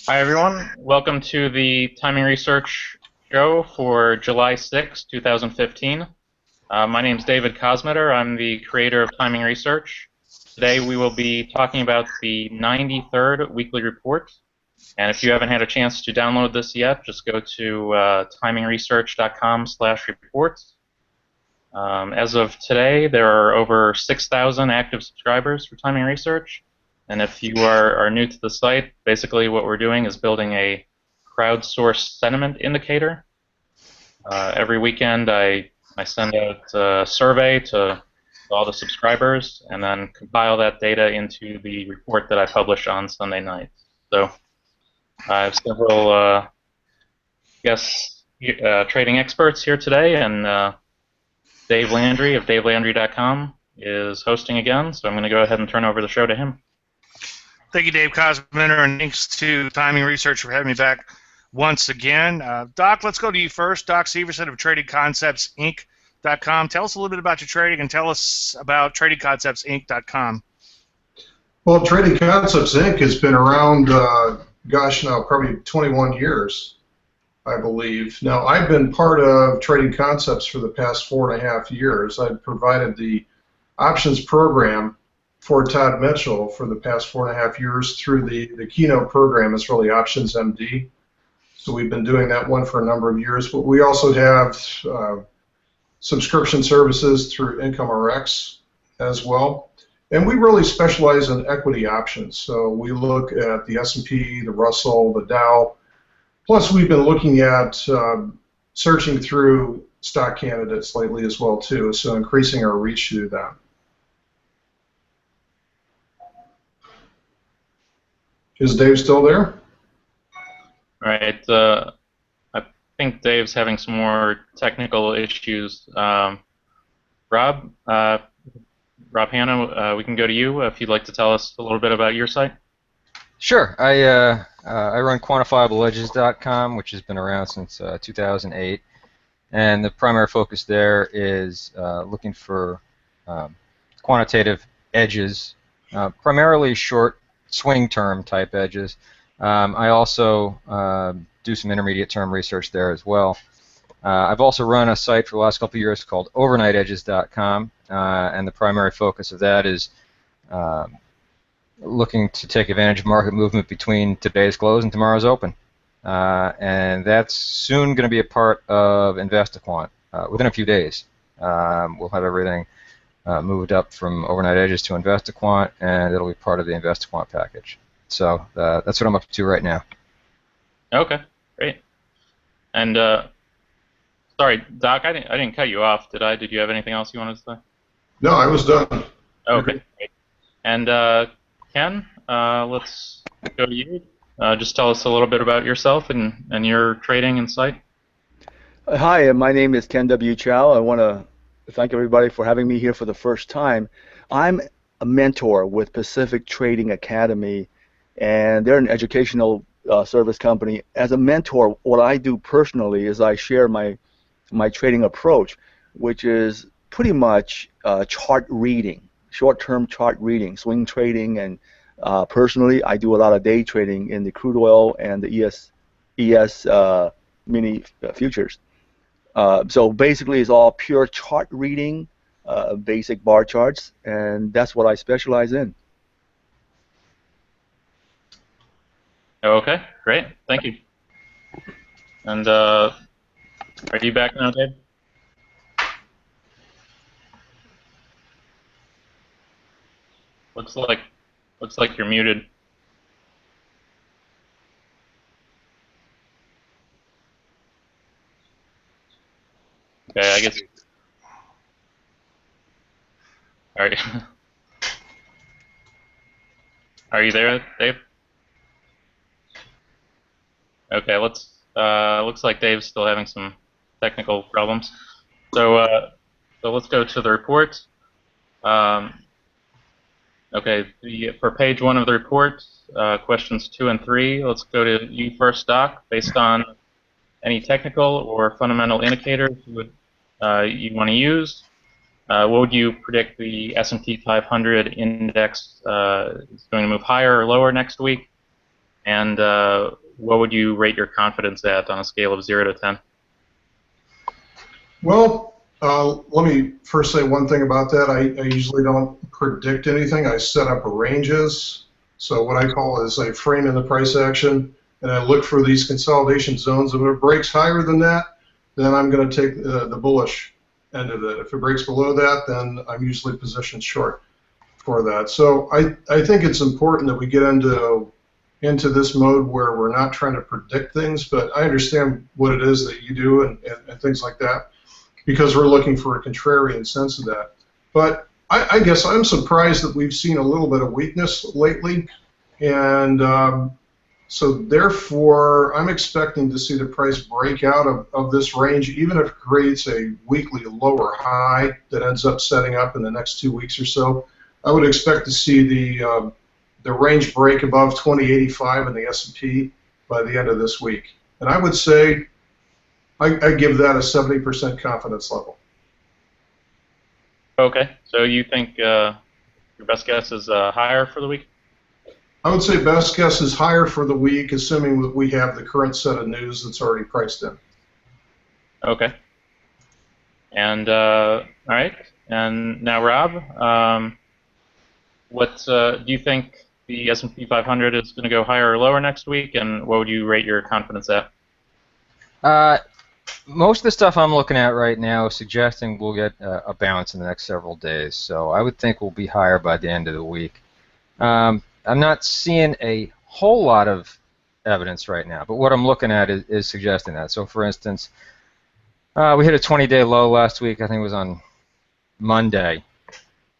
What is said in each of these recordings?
Hi, everyone. Welcome to the Timing Research show for July 6, 2015. My name is David Kosmeter. I'm the creator of Timing Research. Today we will be talking about the 93rd weekly report. And if you haven't had a chance to download this yet, just go to TimingResearch.com/reports. As of today, there are over 6,000 active subscribers for Timing Research. And if you are new to the site, basically what we're doing is building a crowdsourced sentiment indicator. Every weekend I send out a survey to all the subscribers and then compile that data into the report that I publish on Sunday nights. So I have several guest trading experts here today, and Dave Landry of DaveLandry.com is hosting again, so I'm going to go ahead and turn over the show to him. Thank you, Dave Kosmeter, and thanks to Timing Research for having me back once again. Doc, let's go to you first. Doc Severson of TradingConceptsInc.com. Tell us a little bit about your trading, and tell us about TradingConceptsInc.com. Well, Trading Concepts Inc. has been around, now probably 21 years, I believe. Now, I've been part of Trading Concepts for the past 4.5 years. I've provided the options program for Todd Mitchell for the past 4.5 years through the keynote program. It's really Options MD. So we've been doing that one for a number of years. But we also have subscription services through IncomeRx as well. And we really specialize in equity options. So we look at the S&P, the Russell, the Dow. Plus, we've been looking at searching through stock candidates lately as well, too, so increasing our reach through that. Is Dave still there? All right. I think Dave's having some more technical issues. Rob Hanna, we can go to you if you'd like to tell us a little bit about your site. Sure. I run QuantifiableEdges.com, which has been around since 2008, and the primary focus there is looking for quantitative edges, primarily short swing term type edges. I also do some intermediate term research there as well. I've also run a site for the last couple of years called OvernightEdges.com, and the primary focus of that is looking to take advantage of market movement between today's close and tomorrow's open. And that's soon going to be a part of InvestaQuant within a few days. We'll have everything moved up from Overnight Edges to InvestaQuant, and it'll be part of the InvestaQuant package. So that's what I'm up to right now. Okay, great. And sorry, Doc, I didn't cut you off, did I? Did you have anything else you wanted to say? No, I was done. Okay, great. And Ken, let's go to you. Just tell us a little bit about yourself and your trading and site. Hi, my name is Ken W. Chow. I want to thank everybody for having me here for the first time. I'm a mentor with Pacific Trading Academy, and they're an educational service company. As a mentor, what I do personally is I share my trading approach, which is pretty much chart reading, short-term chart reading, swing trading, and personally, I do a lot of day trading in the crude oil and the ES mini futures. So basically, it's all pure chart reading, basic bar charts, and that's what I specialize in. Okay, great. Thank you. And are you back now, Dave? Looks like you're muted. Okay, I guess. All right. Are you there, Dave? Okay, looks like Dave's still having some technical problems. So let's go to the report. Okay, for page 1 of the report, questions 2 and 3. Let's go to you first, Doc. Based on any technical or fundamental indicators you want to use, what would you predict the S&P 500 index is going to move higher or lower next week? And what would you rate your confidence at on a scale of 0 to 10? Well, let me first say one thing about that. I usually don't predict anything. I set up ranges. So what I call is I frame in the price action, and I look for these consolidation zones. If it breaks higher than that, then I'm going to take the bullish end of it. If it breaks below that, then I'm usually positioned short for that. So I think it's important that we get into this mode where we're not trying to predict things, but I understand what it is that you do and things like that, because we're looking for a contrarian sense of that. But I guess I'm surprised that we've seen a little bit of weakness lately, and so therefore I'm expecting to see the price break out of this range, even if it creates a weekly lower high that ends up setting up in the next 2 weeks or so. I would expect to see the range break above 2085 in the S&P by the end of this week. And I would say I give that a 70% confidence level. Okay, so you think your best guess is higher for the week? I would say best guess is higher for the week, assuming that we have the current set of news that's already priced in. Okay. And all right. And now, Rob, what do you think the S&P 500 is going to go higher or lower next week? And what would you rate your confidence at? Most of the stuff I'm looking at right now is suggesting we'll get a bounce in the next several days. So I would think we'll be higher by the end of the week. I'm not seeing a whole lot of evidence right now, but what I'm looking at is suggesting that. So, for instance, we hit a 20-day low last week. I think it was on Monday,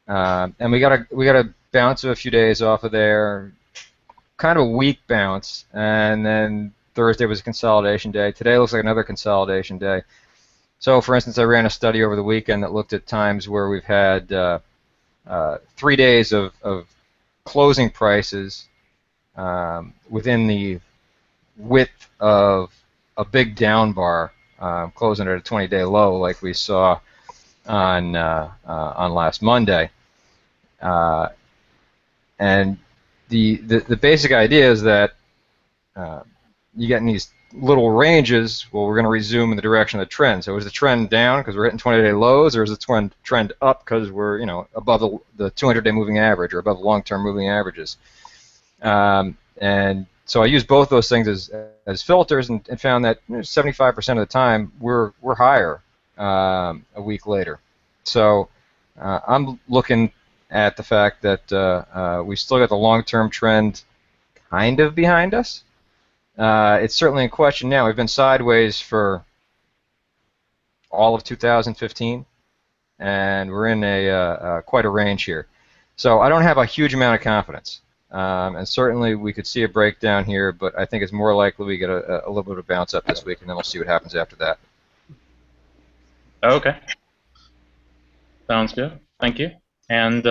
and we got a bounce of a few days off of there, kind of a weak bounce, and then Thursday was a consolidation day. Today looks like another consolidation day. So, for instance, I ran a study over the weekend that looked at times where we've had 3 days of closing prices within the width of a big down bar, closing at a 20-day low, like we saw on last Monday. And the basic idea is that you get in these little ranges. Well, we're going to resume in the direction of the trend. So is the trend down because we're hitting 20-day lows, or is the trend up because we're above the 200-day moving average or above long-term moving averages? And so I use both those things as filters, and found that 75% of the time we're higher a week later. So I'm looking at the fact that we still got the long-term trend kind of behind us. It's certainly in question now. We've been sideways for all of 2015, and we're in quite a range here. So I don't have a huge amount of confidence, and certainly we could see a breakdown here, but I think it's more likely we get a little bit of a bounce up this week, and then we'll see what happens after that. Okay. Sounds good. Thank you. And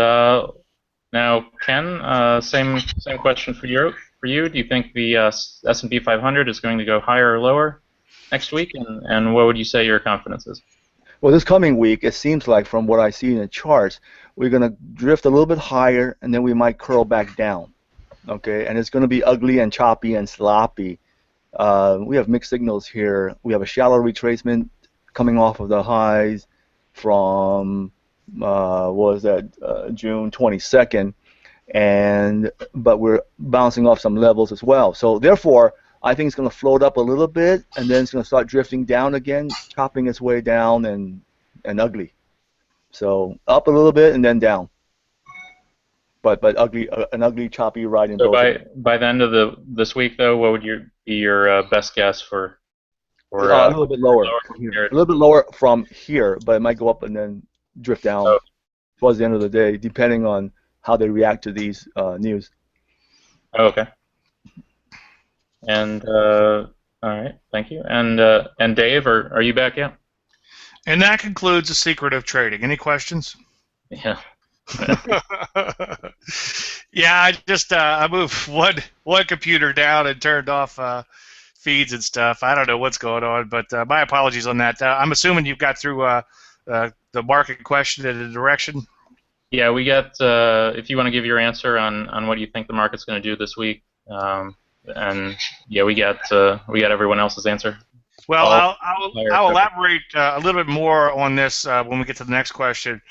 now, Ken, same question for you. Do you think the S&P 500 is going to go higher or lower next week? And what would you say your confidence is? Well, this coming week, it seems like from what I see in the charts, we're going to drift a little bit higher, and then we might curl back down. Okay, and it's going to be ugly and choppy and sloppy. We have mixed signals here. We have a shallow retracement coming off of the highs from June 22nd, but we're bouncing off some levels as well. So therefore, I think it's going to float up a little bit, and then it's going to start drifting down again, chopping its way down and ugly. So up a little bit and then down. But ugly, an ugly, choppy ride in So both. by the end of this week, though, what would be your best guess for a little bit lower from here. A little bit lower from here, but it might go up and then drift down towards the end of the day, depending on how they react to these news. Okay. And all right, thank you. And Dave, are you back yet? And that concludes the secret of trading. Any questions? Yeah. Yeah, I just I moved one computer down and turned off feeds and stuff. I don't know what's going on, but my apologies on that. I'm assuming you've got through the market question and the direction. Yeah, we got. If you want to give your answer on what you think the market's going to do this week, And yeah, we got everyone else's answer. Well, All I'll elaborate a little bit more on this when we get to the next question.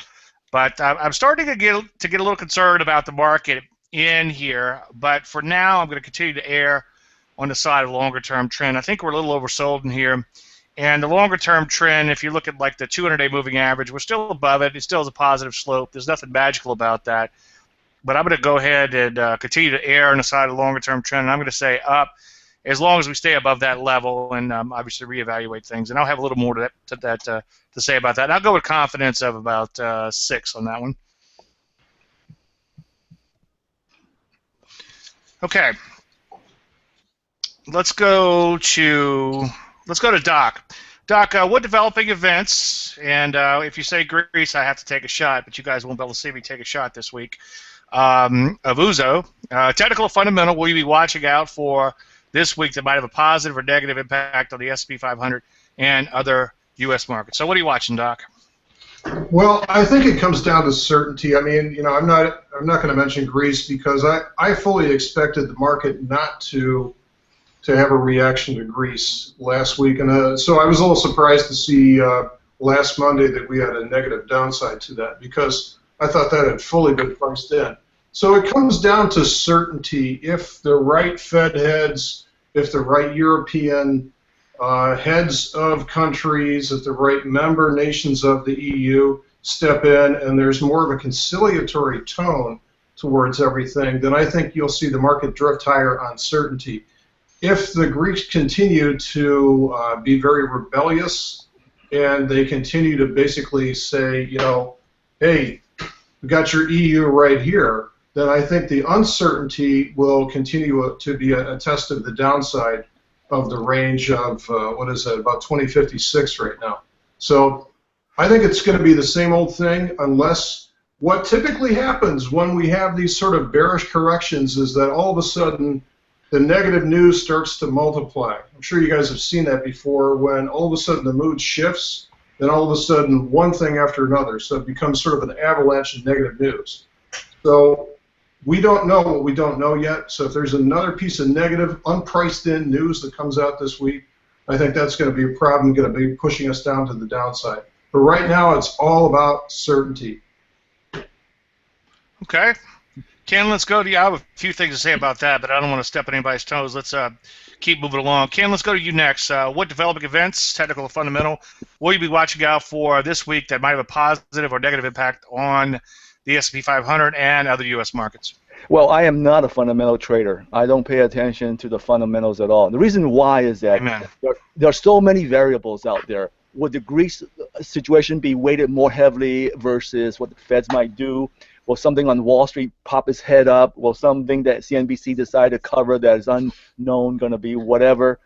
But I'm starting to get a little concerned about the market in here. But for now, I'm going to continue to err on the side of longer-term trend. I think we're a little oversold in here. And the longer-term trend, if you look at like the 200-day moving average, we're still above it. It still has a positive slope. There's nothing magical about that. But I'm going to go ahead and continue to err on the side of the longer-term trend. And I'm going to say up as long as we stay above that level and obviously reevaluate things. And I'll have a little more to say about that. And I'll go with confidence of about 6 on that one. Okay. Let's go to Doc. Doc, what developing events, and if you say Greece, I have to take a shot, but you guys won't be able to see me take a shot this week, of Uzo. Technical fundamental, will you be watching out for this week that might have a positive or negative impact on the S&P 500 and other U.S. markets? So what are you watching, Doc? Well, I think it comes down to certainty. I mean, you know, I'm not going to mention Greece because I fully expected the market not to have a reaction to Greece last week, and so I was a little surprised to see last Monday that we had a negative downside to that because I thought that had fully been priced in. So it comes down to certainty. If the right Fed heads, if the right European heads of countries, if the right member nations of the EU step in, and there's more of a conciliatory tone towards everything, then I think you'll see the market drift higher on certainty. If the Greeks continue to be very rebellious and they continue to basically say, you know, hey, we got your EU right here, then I think the uncertainty will continue to be a test of the downside of the range of, what is it, about 2056 right now. So I think it's going to be the same old thing unless what typically happens when we have these sort of bearish corrections is that all of a sudden the negative news starts to multiply. I'm sure you guys have seen that before when all of a sudden the mood shifts, then all of a sudden one thing after another. So it becomes sort of an avalanche of negative news. So we don't know what we don't know yet. So if there's another piece of negative, unpriced in news that comes out this week, I think that's going to be a problem, going to be pushing us down to the downside. But right now it's all about certainty. Okay. Ken, let's go to you. I have a few things to say about that, but I don't want to step on anybody's toes. Let's keep moving along. Ken, let's go to you next. What developing events, technical or fundamental, will you be watching out for this week that might have a positive or negative impact on the S&P 500 and other U.S. markets? Well, I am not a fundamental trader. I don't pay attention to the fundamentals at all. The reason why is that there are so many variables out there. Would the Greece situation be weighted more heavily versus what the Feds might do? Will something on Wall Street pop its head up? Will something that CNBC decide to cover that is unknown going to be whatever?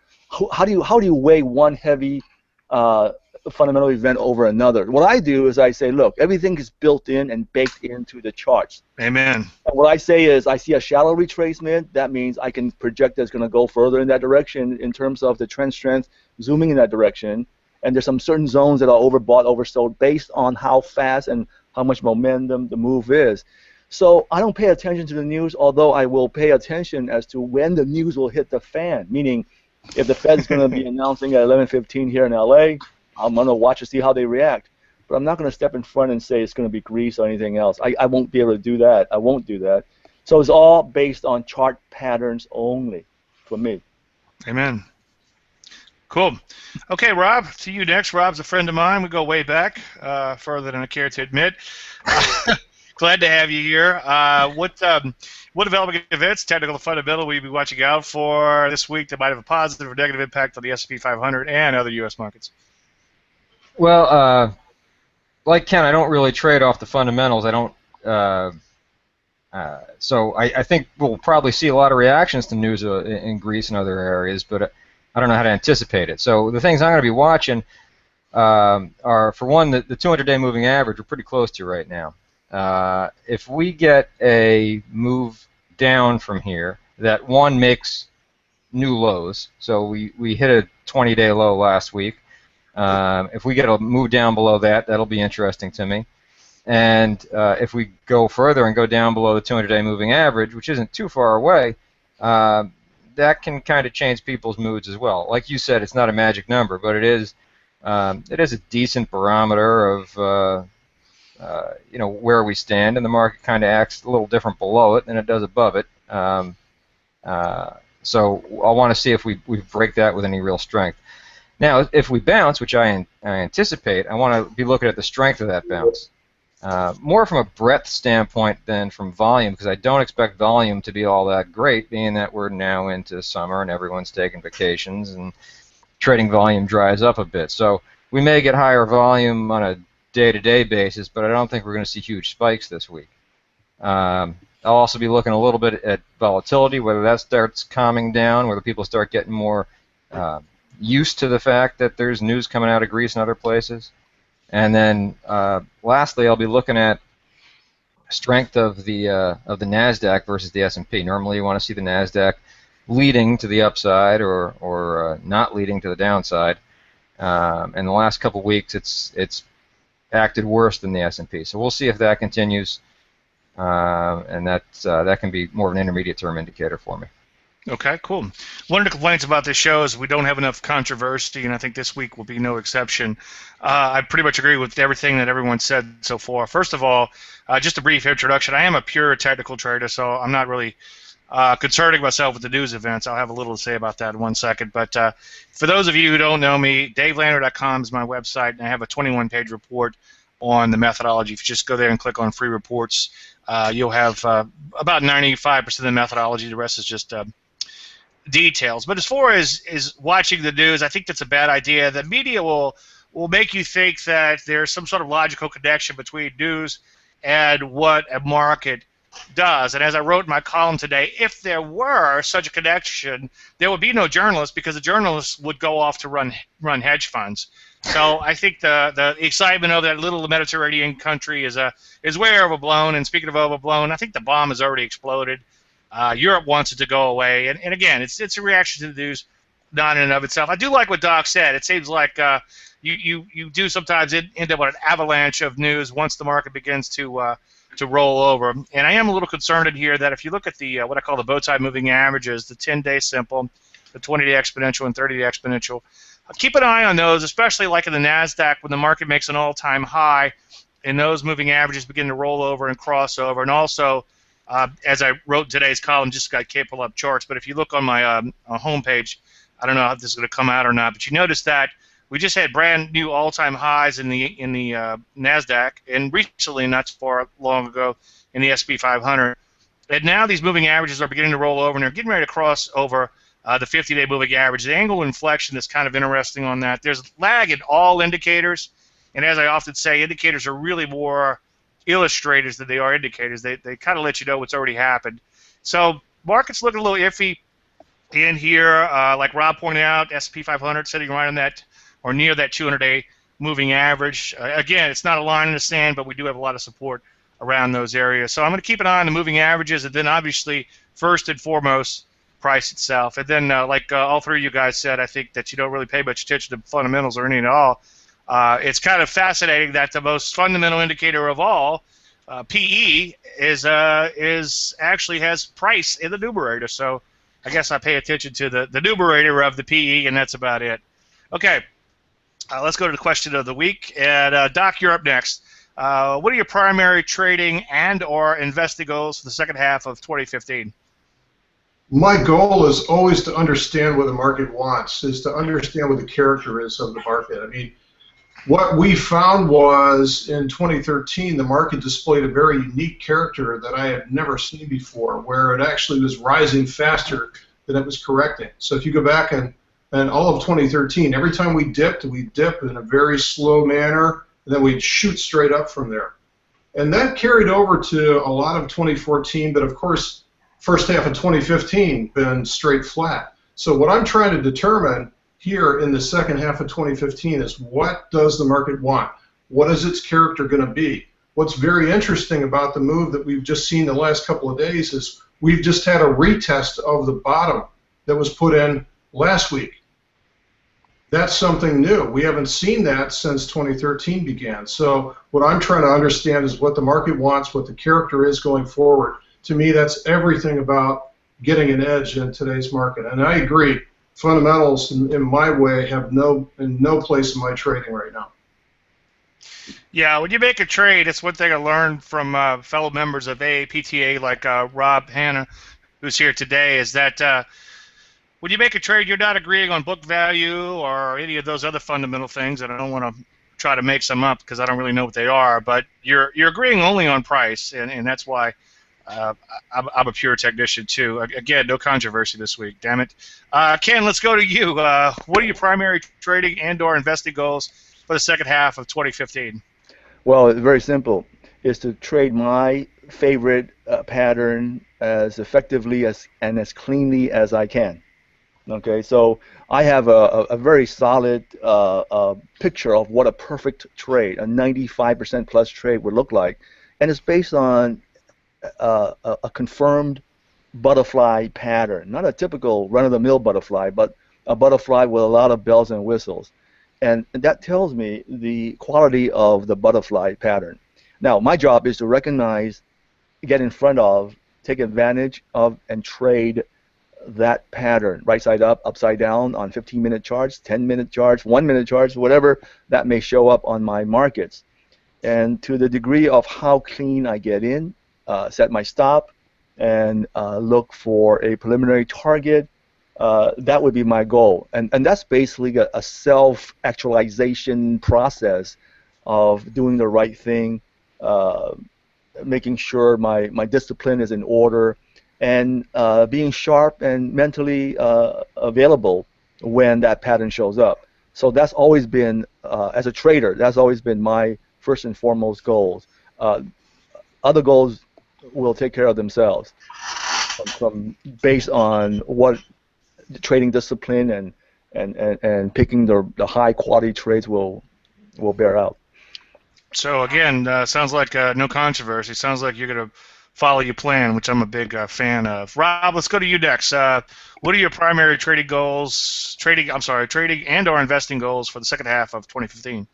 How do you weigh one heavy fundamental event over another? What I do is I say, look, everything is built in and baked into the charts. Amen. And what I say is I see a shallow retracement. That means I can project that it's going to go further in that direction in terms of the trend strength zooming in that direction. And there's some certain zones that are overbought, oversold based on how fast and how much momentum the move is. So I don't pay attention to the news, although I will pay attention as to when the news will hit the fan, meaning if the Fed's going to be announcing at 11:15 here in LA, I'm going to watch to see how they react. But I'm not going to step in front and say it's going to be Greece or anything else. I won't be able to do that. I won't do that. So it's all based on chart patterns only for me. Amen. Cool. Okay, Rob, to you next. Rob's a friend of mine. We go way back, further than I care to admit. Glad to have you here. What developing events, technical and fundamental, will you be watching out for this week that might have a positive or negative impact on the S&P 500 and other U.S. markets? Well, like Ken, I don't really trade off the fundamentals. I don't. So I think we'll probably see a lot of reactions to news in Greece and other areas, but I don't know how to anticipate it. So the things I'm going to be watching are, for one, the 200-day moving average we're pretty close to right now. If we get a move down from here, that one makes new lows. So we hit a 20-day low last week. If we get a move down below that, that'll be interesting to me. And if we go further and go down below the 200-day moving average, which isn't too far away, that can kind of change people's moods as well. Like you said, it's not a magic number, but it is a decent barometer of where we stand, and the market kind of acts a little different below it than it does above it. So I want to see if we break that with any real strength. Now, if we bounce, which I anticipate, I want to be looking at the strength of that bounce. More from a breadth standpoint than from volume, because I don't expect volume to be all that great, being that we're now into summer and everyone's taking vacations and trading volume dries up a bit. So we may get higher volume on a day-to-day basis, but I don't think we're going to see huge spikes this week. I'll also be looking a little bit at volatility, whether that starts calming down, whether people start getting more used to the fact that there's news coming out of Greece and other places. And then lastly, I'll be looking at strength of the NASDAQ versus the S&P. Normally you want to see the NASDAQ leading to the upside or not leading to the downside. In the last couple weeks, it's acted worse than the S&P. So we'll see if that continues. And that can be more of an intermediate term indicator for me. Okay, cool. One of the complaints about this show is we don't have enough controversy, and I think this week will be no exception. I pretty much agree with everything that everyone said so far. First of all, just a brief introduction. I am a pure technical trader, so I'm not really concerning myself with the news events. I'll have a little to say about that in 1 second. But for those of you who don't know me, DaveLandry.com is my website, and I have a 21-page report on the methodology. If you just go there and click on free reports, you'll have about 95% of the methodology. The rest is just details. But as far as watching the news, I think that's a bad idea. The media will make you think that there's some sort of logical connection between news and what a market does. And as I wrote in my column today, if there were such a connection, there would be no journalists, because the journalists would go off to run hedge funds. So I think the excitement of that little Mediterranean country is way overblown. And speaking of overblown, I think the bomb has already exploded. Europe wants it to go away, and again, it's a reaction to the news, not in and of itself. I do like what Doc said. It seems like you do sometimes end up with an avalanche of news once the market begins to roll over. And I am a little concerned in here that if you look at the what I call the bow tie moving averages, the 10-day simple, the 20-day exponential, and 30-day exponential, keep an eye on those, especially like in the NASDAQ when the market makes an all-time high and those moving averages begin to roll over and cross over. And also, as I wrote in today's column, just can't pull up charts, but if you look on my homepage, I don't know if this is going to come out or not, but you notice that we just had brand new all-time highs in the NASDAQ, and recently, not too far long ago, in the SP 500. And now these moving averages are beginning to roll over, and they're getting ready to cross over the 50-day moving average. The angle inflection is kind of interesting on that. There's lag in all indicators, and as I often say, indicators are really more illustrators than they are indicators. They kind of let you know what's already happened. So market's looking a little iffy in here. Like Rob pointed out, S&P 500 sitting right on that or near that 200-day moving average. Again, it's not a line in the sand, but we do have a lot of support around those areas. So I'm going to keep an eye on the moving averages, and then obviously, first and foremost, price itself. And then, like all three of you guys said, I think that you don't really pay much attention to fundamentals or any at all. It's kind of fascinating that the most fundamental indicator of all, PE, is actually has price in the numerator. So I guess I pay attention to the numerator of the PE, and that's about it. Okay, let's go to the question of the week. And Doc, you're up next. What are your primary trading and/or investing goals for the second half of 2015? My goal is always to understand what the market wants, is to understand what the character is of the market. I mean, what we found was in 2013, the market displayed a very unique character that I had never seen before, where it actually was rising faster than it was correcting. So if you go back and all of 2013, every time we dipped in a very slow manner, and then we'd shoot straight up from there. And that carried over to a lot of 2014, but of course, first half of 2015 been straight flat. So what I'm trying to determine here in the second half of 2015 is, what does the market want? What is its character going to be? What's very interesting about the move that we've just seen the last couple of days is we've just had a retest of the bottom that was put in last week. That's something new. We haven't seen that since 2013 began. So what I'm trying to understand is what the market wants, what the character is going forward. To me, that's everything about getting an edge in today's market. And I agree, fundamentals in my way have no place in my trading right now. Yeah, when you make a trade, it's one thing I learned from fellow members of AAPTA like Rob Hanna, who's here today, is that when you make a trade, you're not agreeing on book value or any of those other fundamental things, and I don't want to try to make some up because I don't really know what they are, but you're agreeing only on price, and that's why I'm a pure technician too. Again, no controversy this week, damn it. Ken, let's go to you. What are your primary trading and/or investing goals for the second half of 2015? Well, it's very simple. Is to trade my favorite pattern as effectively and as cleanly as I can. Okay, so I have a very solid picture of what a perfect trade, a 95% plus trade would look like, and it's based on a confirmed butterfly pattern, not a typical run-of-the-mill butterfly, but a butterfly with a lot of bells and whistles. And that tells me the quality of the butterfly pattern. Now, my job is to recognize, get in front of, take advantage of, and trade that pattern, right side up, upside down, on 15-minute charts, 10-minute charts, 1-minute charts, whatever that may show up on my markets. And to the degree of how clean I get in, set my stop, and look for a preliminary target, that would be my goal. And that's basically a self-actualization process of doing the right thing, making sure my discipline is in order, and being sharp and mentally available when that pattern shows up. So that's always been, as a trader, that's always been my first and foremost goals. Other goals will take care of themselves from based on what the trading discipline and picking the high quality trades will bear out. So again, sounds like no controversy. Sounds like you're going to follow your plan, which I'm a big fan of. Rob, let's go to you next. What are your primary trading goals, trading and/or investing goals for the second half of 2015?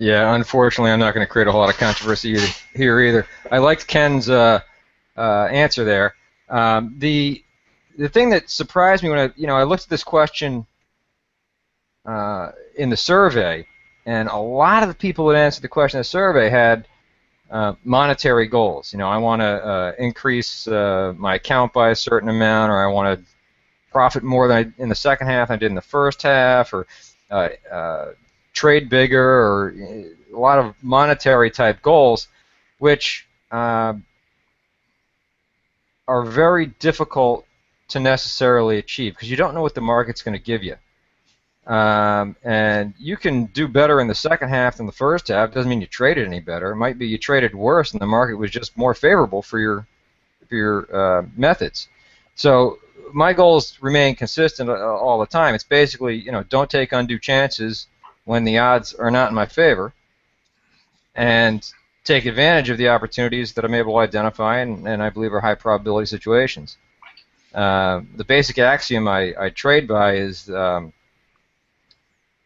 Yeah, unfortunately, I'm not going to create a whole lot of controversy here either. I liked Ken's answer there. The thing that surprised me when I looked at this question in the survey, and a lot of the people that answered the question in the survey had monetary goals. I want to increase my account by a certain amount, or I want to profit more than in the second half than I did in the first half, or trade bigger, or a lot of monetary type goals, which are very difficult to necessarily achieve because you don't know what the market's going to give you. And you can do better in the second half than the first half. Doesn't mean you traded any better. It might be you traded worse and the market was just more favorable for your methods. So my goals remain consistent all the time. It's basically, don't take undue chances when the odds are not in my favor, and take advantage of the opportunities that I'm able to identify and I believe are high probability situations. The basic axiom I trade by is, when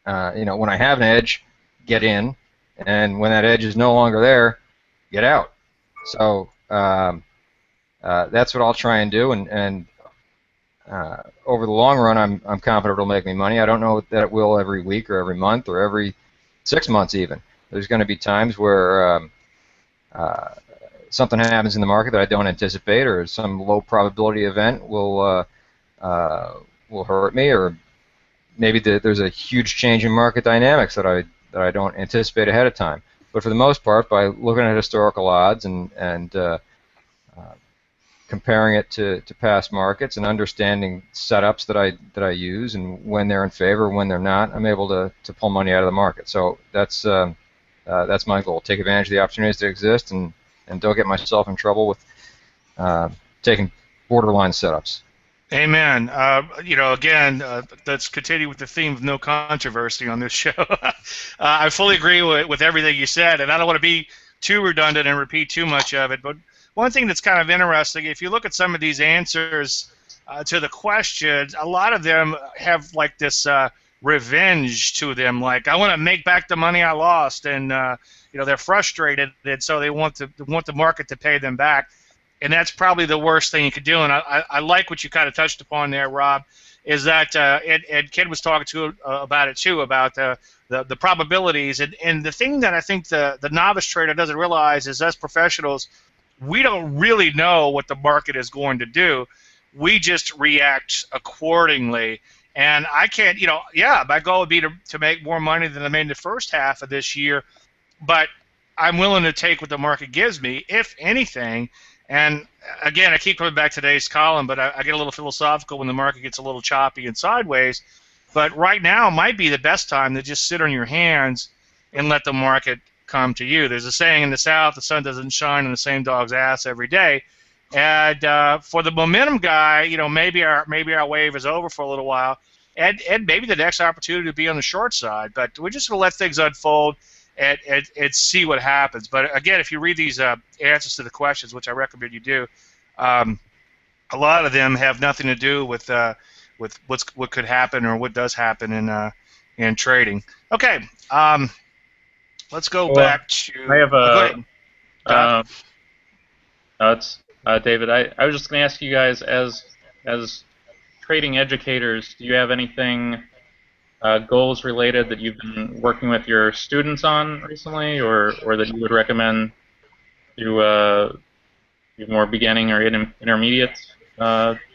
I have an edge, get in, and when that edge is no longer there, get out. So that's what I'll try and do, and over the long run, I'm confident it'll make me money. I don't know that it will every week or every month or every 6 months even. There's going to be times where something happens in the market that I don't anticipate, or some low probability event will hurt me, or maybe there's a huge change in market dynamics that I don't anticipate ahead of time. But for the most part, by looking at historical odds and comparing it to past markets and understanding setups that I use and when they're in favor, when they're not, I'm able to pull money out of the market. So that's my goal. Take advantage of the opportunities that exist and don't get myself in trouble with taking borderline setups. Amen. Again, let's continue with the theme of no controversy on this show. I fully agree with everything you said, and I don't want to be too redundant and repeat too much of it, but one thing that's kind of interesting, if you look at some of these answers to the questions, a lot of them have like this revenge to them, like I want to make back the money I lost, and they're frustrated, and so they want the market to pay them back. and that's probably the worst thing you could do. And I like what you kind of touched upon there, Rob, is that and Ken was talking to about it too, about the probabilities, and the thing that I think the novice trader doesn't realize is us professionals, we don't really know what the market is going to do. We just react accordingly. And I can't, yeah, my goal would be to make more money than I made in the first half of this year, but I'm willing to take what the market gives me, if anything. And again, I keep coming back to today's column, but I get a little philosophical when the market gets a little choppy and sideways. But right now might be the best time to just sit on your hands and let the market come to you. There's a saying in the South, the sun doesn't shine on the same dog's ass every day. And for the momentum guy, maybe our wave is over for a little while, and maybe the next opportunity to be on the short side. But we're just going to let things unfold and see what happens. But again, if you read these answers to the questions, which I recommend you do, a lot of them have nothing to do with what could happen or what does happen in trading. Okay, let's go back to. I have go ahead. It's David. I was just going to ask you guys, as trading educators, do you have anything goals related that you've been working with your students on recently, or that you would recommend to more beginning or intermediate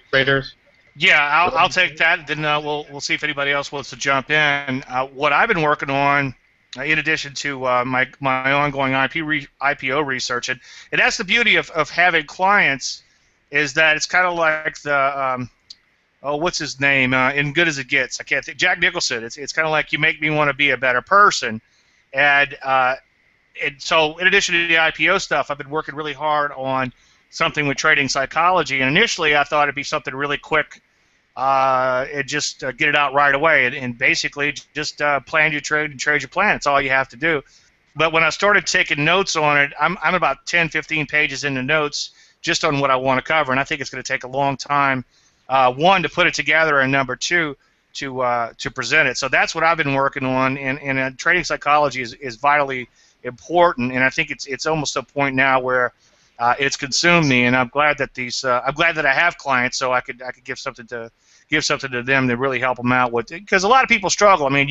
traders? Yeah, I'll take that. Then we'll see if anybody else wants to jump in. What I've been working on, in addition to my ongoing IPO research, and that's the beauty of having clients, is that it's kind of like the what's his name in Good as It Gets. I can't think. Jack Nicholson. It's kind of like you make me want to be a better person, and so in addition to the IPO stuff, I've been working really hard on something with trading psychology. And initially, I thought it'd be something really quick. And just get it out right away, and basically just plan your trade and trade your plan. It's all you have to do. But when I started taking notes on it, I'm about 10, 15 pages into notes just on what I want to cover, and I think it's going to take a long time, one, to put it together, and number two, to present it. So that's what I've been working on, and trading psychology is vitally important, and I think it's almost a point now where it's consumed me, and I'm glad that I have clients, so I could give something to them to really help them out with it, because a lot of people struggle. I mean,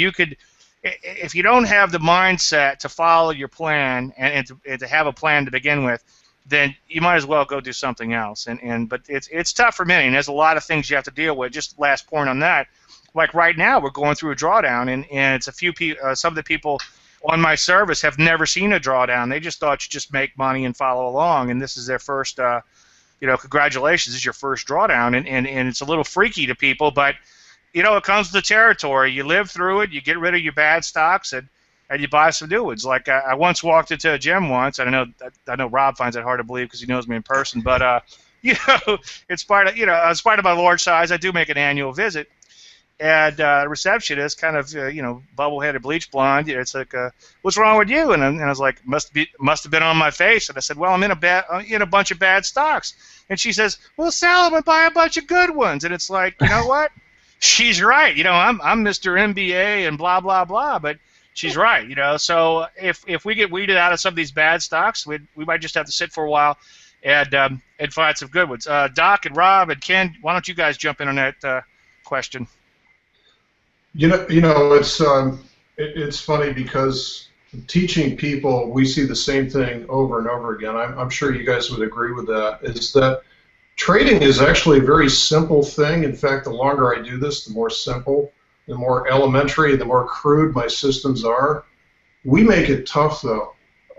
if you don't have the mindset to follow your plan and to have a plan to begin with, then you might as well go do something else. But it's tough for many, and there's a lot of things you have to deal with. Just last point on that, like right now we're going through a drawdown, and it's a few people. Some of the people on my service have never seen a drawdown. They just thought you just make money and follow along, and this is their first. Congratulations, this is your first drawdown, and it's a little freaky to people, but it comes with the territory. You live through it, you get rid of your bad stocks, and you buy some new ones. Like I once walked into a gym once, and I know Rob finds that hard to believe because he knows me in person, but in spite of my large size, I do make an annual visit. And the receptionist, kind of, bubble-headed, bleach blonde. It's like, what's wrong with you? And I was like, must have been on my face. And I said, well, I'm in a bunch of bad stocks. And she says, well, sell them and buy a bunch of good ones. And it's like, you know what? She's right. I'm Mr. MBA and blah blah blah. But she's right. So if we get weeded out of some of these bad stocks, we might just have to sit for a while and find some good ones. Doc and Rob and Ken, why don't you guys jump in on that question? It's funny because teaching people, we see the same thing over and over again. I'm sure you guys would agree with that, is that trading is actually a very simple thing. In fact, the longer I do this, the more simple, the more elementary, the more crude my systems are. We make it tough, though.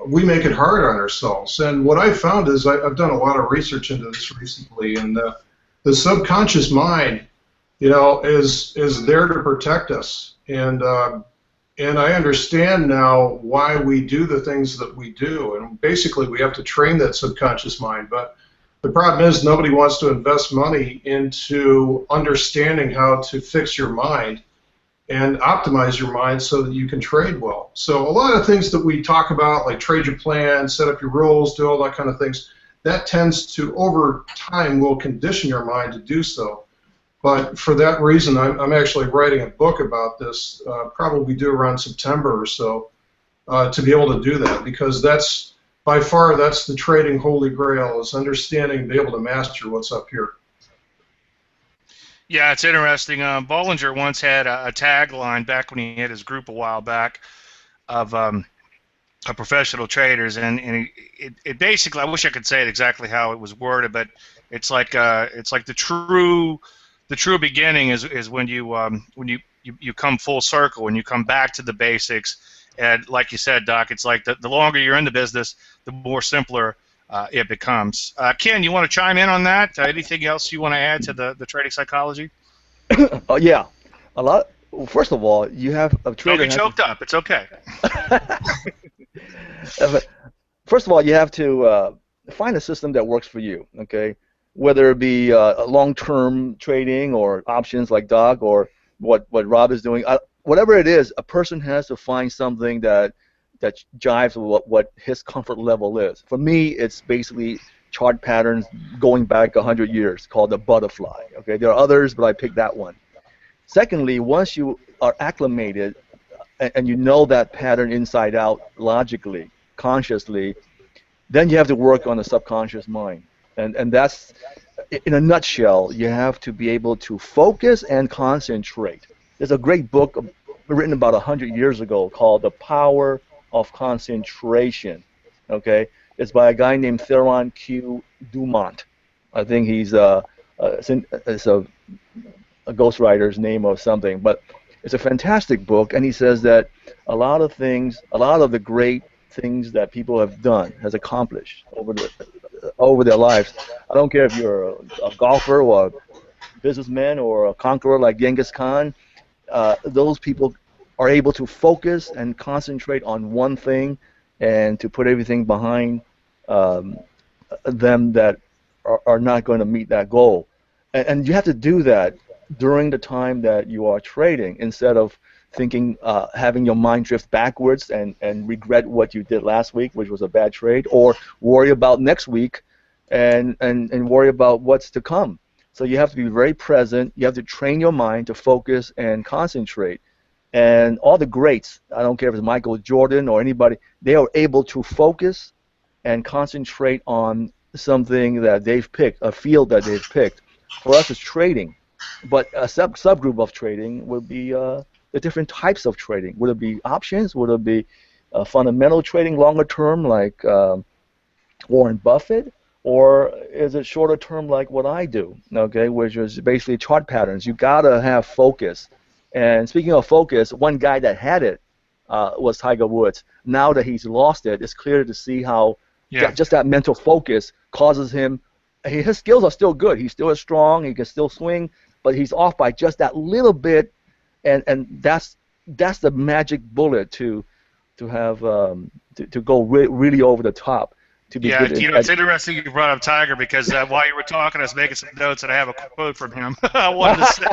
We make it hard on ourselves. And what I've found is I've done a lot of research into this recently, and the subconscious mind, is there to protect us, and I understand now why we do the things that we do, and basically we have to train that subconscious mind. But the problem is nobody wants to invest money into understanding how to fix your mind and optimize your mind so that you can trade well. So a lot of things that we talk about, like trade your plan, set up your rules, do all that kind of things, that tends to, over time, will condition your mind to do so. But for that reason, I'm actually writing a book about this, probably due around September or so, to be able to do that, because that's by far, that's the trading holy grail, is understanding, be able to master what's up here. Yeah, it's interesting. Bollinger once had a tagline back when he had his group a while back of professional traders, and it basically, I wish I could say it exactly how it was worded, but it's like the true beginning is when you come full circle, when you come back to the basics, and like you said, Doc, it's like the longer you're in the business, the more simpler it becomes. Ken, you want to chime in on that? Anything else you want to add to the trading psychology? Oh yeah, a lot. First of all, you have a trader. Don't get choked up. It's okay. First of all, you have to find a system that works for you. Okay, whether it be long-term trading or options like Doc or what Rob is doing, whatever it is, a person has to find something that jives with what his comfort level is. For me, it's basically chart patterns going back 100 years called the butterfly. Okay, there are others, but I picked that one. Secondly, once you are acclimated and you know that pattern inside out logically, consciously, then you have to work on the subconscious mind. And that's, in a nutshell, you have to be able to focus and concentrate. There's a great book written about 100 years ago called The Power of Concentration. Okay, it's by a guy named Theron Q. Dumont. I think it's a ghostwriter's name or something, but it's a fantastic book, and he says that a lot of the great things that people have done, has accomplished over their lives. I don't care if you're a golfer or a businessman or a conqueror like Genghis Khan, those people are able to focus and concentrate on one thing and to put everything behind them that are not going to meet that goal. And you have to do that during the time that you are trading, instead of thinking, having your mind drift backwards and regret what you did last week, which was a bad trade, or worry about next week and worry about what's to come. So you have to be very present. You have to train your mind to focus and concentrate. And all the greats, I don't care if it's Michael Jordan or anybody, they are able to focus and concentrate on something that they've picked, a field that they've picked. For us, it's trading. But a subgroup of trading would be the different types of trading. Would it be options? Would it be fundamental trading, longer term, like Warren Buffett? Or is it shorter term like what I do, okay, which is basically chart patterns? You got to have focus. And speaking of focus, one guy that had it was Tiger Woods. Now that he's lost it, it's clear to see how just that mental focus causes him. His skills are still good. He's still strong. He can still swing, but he's off by just that little bit, and that's the magic bullet to have to go really over the top. To be good it's interesting you brought up Tiger, because while you were talking, I was making some notes, and I have a quote from him. I wanted to say,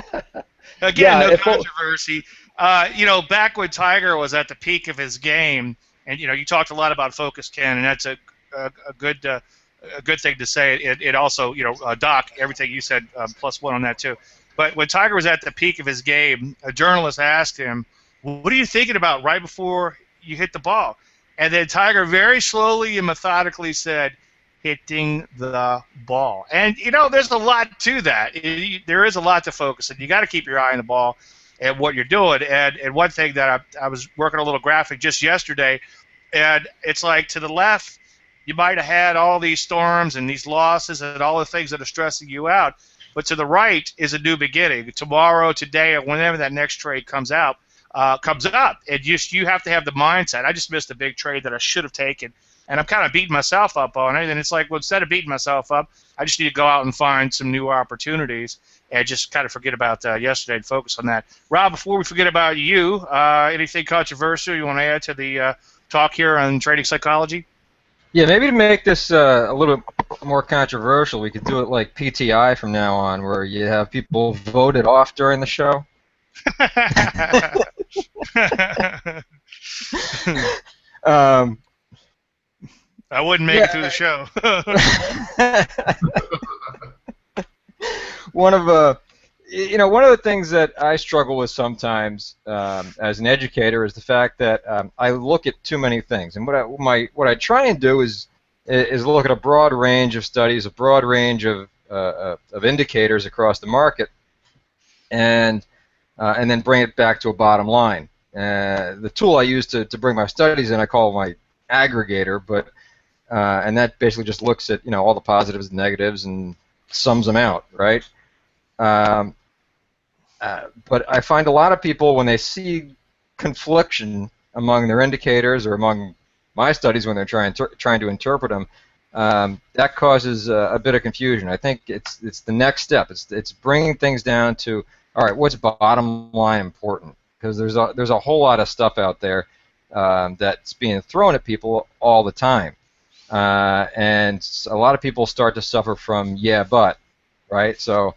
again, no controversy. Back when Tiger was at the peak of his game, and you talked a lot about focus, Ken, and that's a good thing to say. It also, Doc, everything you said, +1 on that too. But when Tiger was at the peak of his game, a journalist asked him, "What are you thinking about right before you hit the ball?" And then Tiger very slowly and methodically said, "Hitting the ball." And there's a lot to that. There is a lot to focus, and you got to keep your eye on the ball and what you're doing. And one thing that I was working a little graphic just yesterday, and it's like, to the left, you might have had all these storms and these losses and all the things that are stressing you out, but to the right is a new beginning. Tomorrow, today, or whenever that next trade comes up, and you have to have the mindset. I just missed a big trade that I should have taken, and I'm kind of beating myself up on it. And it's like, well, instead of beating myself up, I just need to go out and find some new opportunities and just kind of forget about yesterday and focus on that. Rob, before we forget about you, anything controversial you want to add to the talk here on trading psychology? Yeah, maybe to make this a little bit more controversial, we could do it like PTI from now on, where you have people voted off during the show. I wouldn't make it through the show. one of the things that I struggle with sometimes as an educator is the fact that I look at too many things, and what I try and do is look at a broad range of studies, a broad range of indicators across the market, and then bring it back to a bottom line. The tool I use to bring my studies in, I call my aggregator, but and that basically just looks at all the positives and negatives and sums them out, right? But I find a lot of people, when they see confliction among their indicators or among my studies when they're trying to interpret them, that causes a bit of confusion. I think it's the next step. It's bringing things down to, all right, what's bottom line important? Because there's a whole lot of stuff out there that's being thrown at people all the time, and a lot of people start to suffer from but, right? So.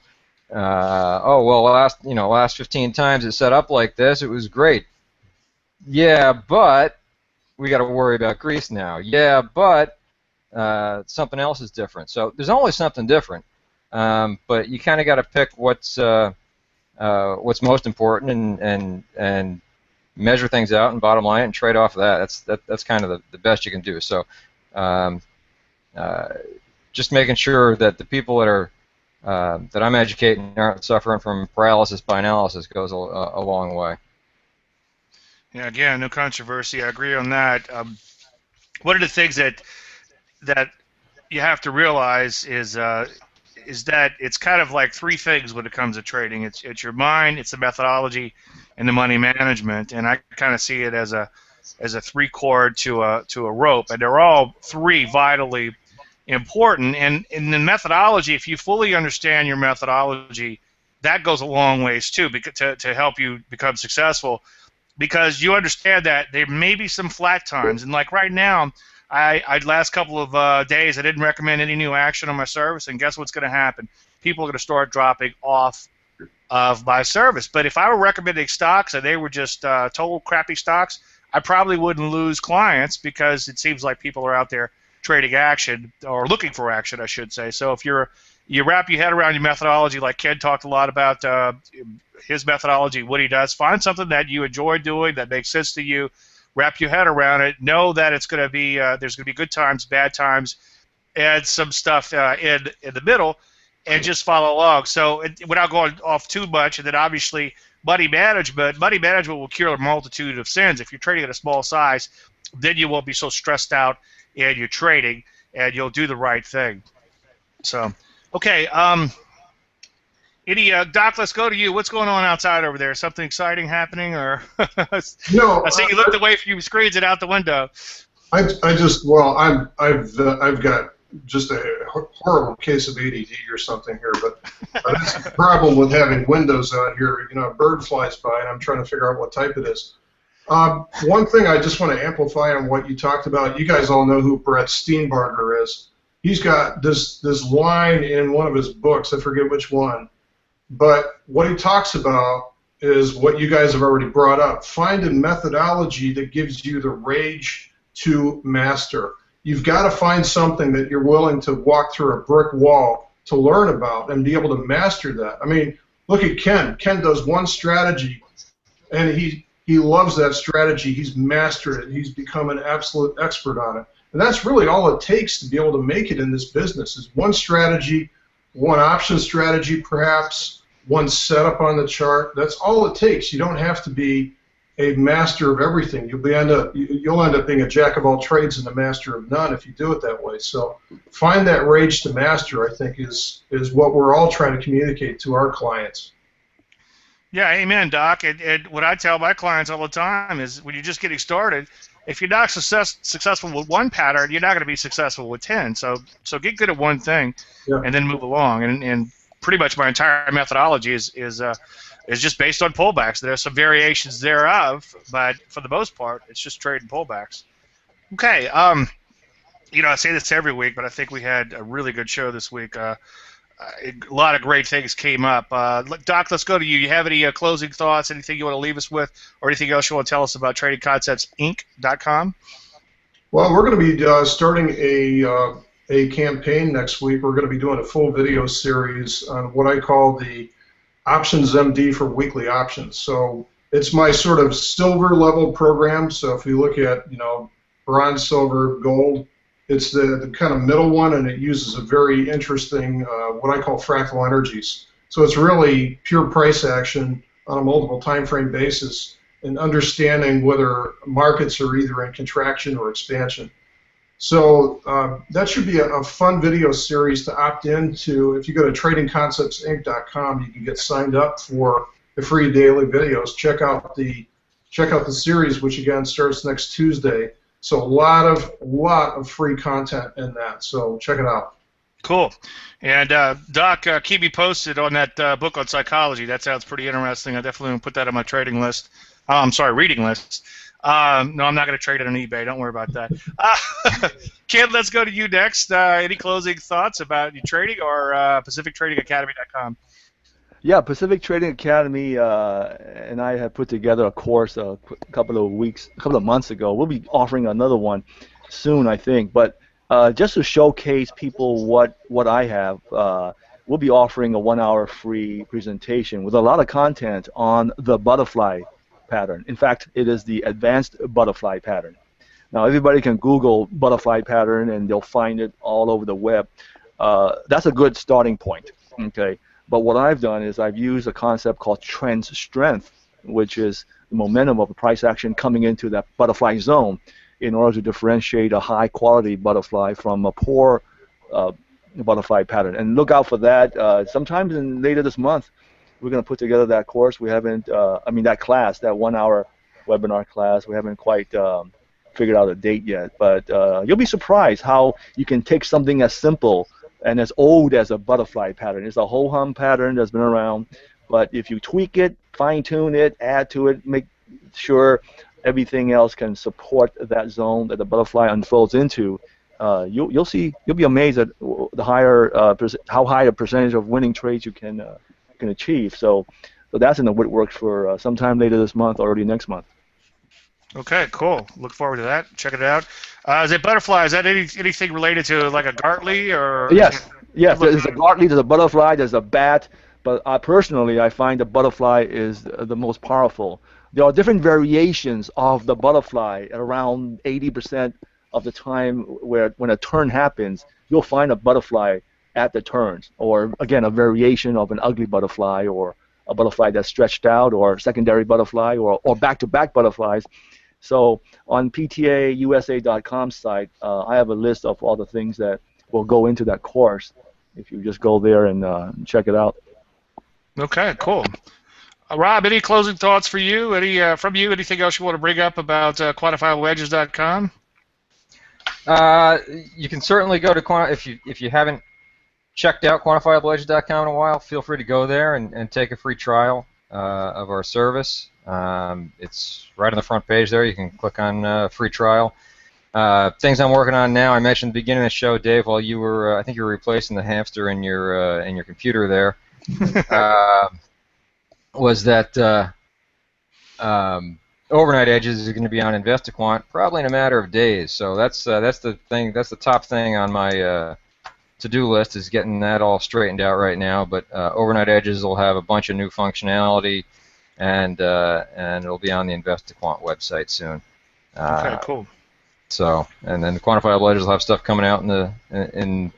Oh well, last 15 times it set up like this, it was great. Yeah, but we got to worry about grease now. Yeah, but something else is different. So there's always something different, but you kind of got to pick what's most important and measure things out and bottom line and trade off of that. That's kind of the best you can do. So just making sure that the people that I'm educating aren't suffering from paralysis by analysis goes a long way. Yeah, again, no controversy. I agree on that. One of the things that you have to realize is that it's kind of like three things when it comes to trading. It's your mind, it's the methodology, and the money management. And I kind of see it as a three cord to a rope, and they're all three vitally important. And in the methodology, if you fully understand your methodology, that goes a long ways too, because to help you become successful, because you understand that there may be some flat times. And like right now, I last couple of days I didn't recommend any new action on my service, and guess what's going to happen? People are going to start dropping off of my service. But if I were recommending stocks and they were just total crappy stocks, I probably wouldn't lose clients, because it seems like people are out there trading action, or looking for action, I should say. So if you wrap your head around your methodology, like Ken talked a lot about his methodology, what he does, find something that you enjoy doing that makes sense to you, wrap your head around it, know that it's going to be there's going to be good times, bad times, add some stuff in the middle, and just follow along. So without going off too much, and then obviously money management will cure a multitude of sins. If you're trading at a small size, then you won't be so stressed out in your trading, and you'll do the right thing. So, okay, Doc, let's go to you. What's going on outside over there? Something exciting happening, or No, I see you looked away from your screens and out the window. I've got just a horrible case of ADD or something here, but that's the problem with having windows out here. A bird flies by and I'm trying to figure out what type it is. One thing I just want to amplify on what you talked about. You guys all know who Brett Steenbarger is. He's got this line in one of his books. I forget which one, but what he talks about is what you guys have already brought up. Find a methodology that gives you the rage to master. You've got to find something that you're willing to walk through a brick wall to learn about and be able to master that. I mean, look at Ken. Ken does one strategy, and he loves that strategy. He's mastered it. He's become an absolute expert on it. And that's really all it takes to be able to make it in this business, is one strategy, one option strategy perhaps, one setup on the chart. That's all it takes. You don't have to be a master of everything. You'll end up being a jack of all trades and a master of none if you do it that way. So find that rage to master, I think, is what we're all trying to communicate to our clients. Yeah, amen, Doc. And what I tell my clients all the time is, when you're just getting started, if you're not successful with one pattern, you're not going to be successful with 10. So get good at one thing, Yeah. and then move along. And pretty much my entire methodology is just based on pullbacks. There are some variations thereof, but for the most part, it's just trading pullbacks. Okay. I say this every week, but I think we had a really good show this week. A lot of great things came up. Doc, let's go to you. You have any closing thoughts, anything you want to leave us with, or anything else you want to tell us about TradingConceptsInc.com? Well, we're going to be starting a campaign next week. We're going to be doing a full video series on what I call the Options MD for weekly options. So it's my sort of silver level program. So if you look at, bronze, silver, gold, it's the kind of middle one, and it uses a very interesting, what I call fractal energies. So it's really pure price action on a multiple time frame basis and understanding whether markets are either in contraction or expansion. So that should be a fun video series to opt into. If you go to TradingConceptsInc.com, you can get signed up for the free daily videos. Check out the series, which again starts next Tuesday. So a lot of free content in that. So check it out. Cool. And Doc, keep me posted on that book on psychology. That sounds pretty interesting. I definitely want to put that on my trading list. I'm sorry, reading list. No, I'm not going to trade it on eBay. Don't worry about that. Ken, let's go to you next. Any closing thoughts about your trading or PacificTradingAcademy.com? Yeah, Pacific Trading Academy and I have put together a course a couple of months ago. We'll be offering another one soon, I think. But just to showcase people what I have, we'll be offering a 1-hour free presentation with a lot of content on the butterfly pattern. In fact, it is the advanced butterfly pattern. Now, everybody can Google butterfly pattern, and they'll find it all over the web. That's a good starting point. Okay. But what I've done is I've used a concept called trend strength, which is the momentum of the price action coming into that butterfly zone in order to differentiate a high-quality butterfly from a poor butterfly pattern. And look out for that. Sometime later this month, we're going to put together that course. We haven't, that class, that 1-hour webinar class, we haven't quite figured out a date yet. But you'll be surprised how you can take something as simple and as old as a butterfly pattern. It's a ho-hum pattern that's been around, but if you tweak it, fine-tune it, add to it, make sure everything else can support that zone that the butterfly unfolds into, you'll be amazed at the how high a percentage of winning trades you can achieve. So that's in the woodworks for sometime later this month or early next month. Okay, cool. Look forward to that. Check it out. Is it butterfly? Is that anything related to like a Gartley or? Yes. There's a Gartley, there's a butterfly, there's a bat. But personally, I find the butterfly is the most powerful. There are different variations of the butterfly. Around 80% of the time, when a turn happens, you'll find a butterfly at the turns, or again, a variation of an ugly butterfly, or a butterfly that's stretched out, or secondary butterfly, or back-to-back butterflies. So on PTAUSA.com site, I have a list of all the things that will go into that course. If you just go there and check it out. Okay, cool. Rob, any closing thoughts for you? Anything else you want to bring up about QuantifiableEdges.com? You can certainly go to if you haven't checked out QuantifiableEdges.com in a while, feel free to go there and take a free trial of our service. It's right on the front page there. You can click on free trial. Things I'm working on now. I mentioned at the beginning of the show, Dave, while you were, I think you were replacing the hamster in your computer there. Was that overnight edges is going to be on InvestiQuant probably in a matter of days. So that's the thing. That's the top thing on my to-do list, is getting that all straightened out right now. But overnight edges will have a bunch of new functionality, and it'll be on the InvestiQuant website soon. Okay, cool. So, and then the quantifiable edges will have stuff coming out in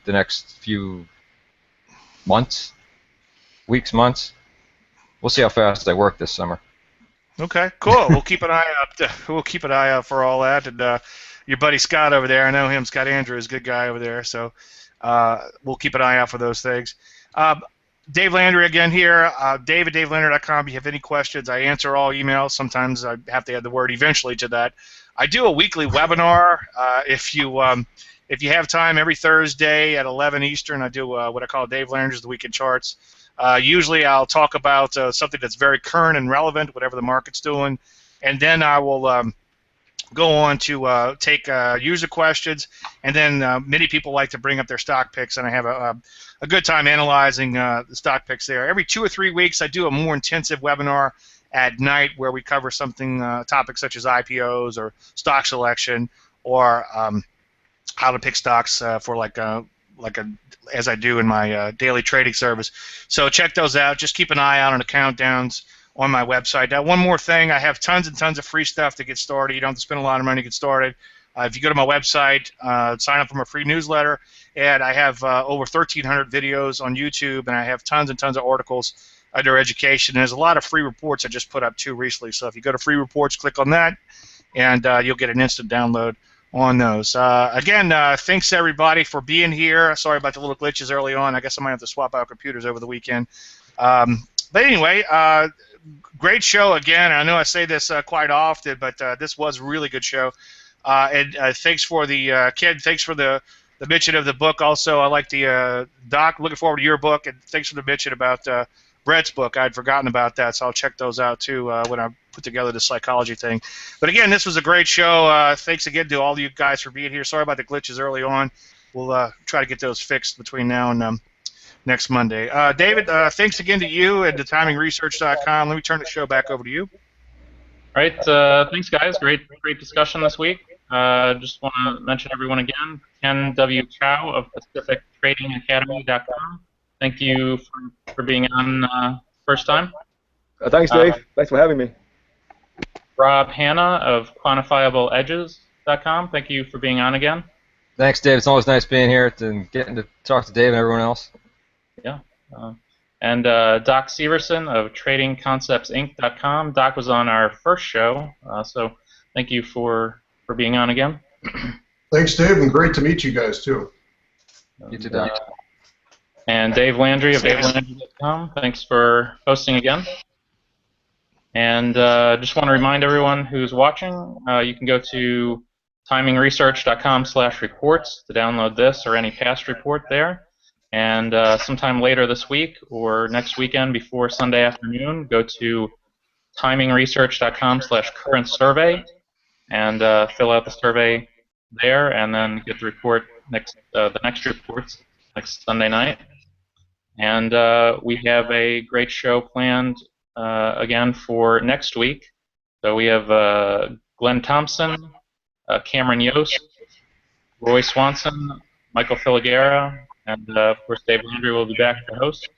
the next few months, weeks, months. We'll see how fast I work this summer. Okay, cool. We'll keep an eye out. We'll keep an eye out for all that. And your buddy Scott over there, I know him. Scott Andrew is a good guy over there. So we'll keep an eye out for those things. Dave Landry again here. Dave at DaveLandry.com. If you have any questions, I answer all emails. Sometimes I have to add the word eventually to that. I do a weekly webinar. If you have time, every Thursday at 11 Eastern, I do what I call Dave Landry's The Weekend Charts. Usually I'll talk about something that's very current and relevant, whatever the market's doing, and then I will go on to take user questions, and then many people like to bring up their stock picks, and I have a good time analyzing the stock picks there. Every 2 or 3 weeks I do a more intensive webinar at night where we cover something, topics such as IPOs or stock selection, or how to pick stocks for like as I do in my daily trading service. So check those out. Just keep an eye out on the countdowns on my website. Now, one more thing, I have tons and tons of free stuff to get started. You don't have to spend a lot of money to get started. If you go to my website, sign up for my free newsletter, and I have over 1,300 videos on YouTube, and I have tons and tons of articles under education. And there's a lot of free reports I just put up too recently. So if you go to free reports, click on that, and you'll get an instant download on those. Again, thanks everybody for being here. Sorry about the little glitches early on. I guess I might have to swap out computers over the weekend. But anyway, great show again. I know I say this quite often, but this was a really good show. And thanks for the Ken. Thanks for the mention of the book. Also, I like the Doc. Looking forward to your book, and thanks for the mention about Brett's book. I'd forgotten about that, so I'll check those out too when I put together the psychology thing. But again, this was a great show. Thanks again to all of you guys for being here. Sorry about the glitches early on. We'll try to get those fixed between now and next Monday. David, thanks again to you and to TimingResearch.com. Let me turn the show back over to you. All right, thanks guys. Great discussion this week. Just want to mention everyone again. Ken W. Chow of PacificTradingAcademy.com. Thank you for being on first time. Thanks, Dave. Thanks for having me. Rob Hanna of QuantifiableEdges.com. Thank you for being on again. Thanks, Dave. It's always nice being here and getting to talk to Dave and everyone else. Yeah. And Doc Severson of TradingConceptsInc.com. Doc was on our first show, so thank you for being on again. Thanks, Dave, and great to meet you guys, too. You too, Doc. And Dave Landry of DaveLandry.com. Thanks for hosting again. And just want to remind everyone who's watching, you can go to TimingResearch.com/reports to download this or any past report there. And sometime later this week or next weekend before Sunday afternoon, go to TimingResearch.com/current survey and fill out the survey there, and then get the report the next reports next Sunday night. And we have a great show planned again for next week. So we have Glenn Thompson, Cameron Yost, Roy Swanson, Michael Filigera, and of course Dave Landry will be back to host.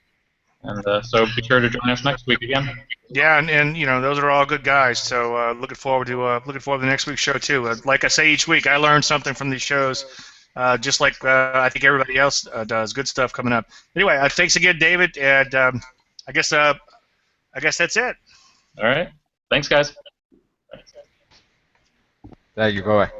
And so be sure to join us next week again. Yeah, and you know those are all good guys. So looking forward to the next week's show too. Like I say each week, I learn something from these shows, just like I think everybody else does. Good stuff coming up. Anyway, thanks again, David, and I guess that's it. All right, thanks guys. Thank you. Bye.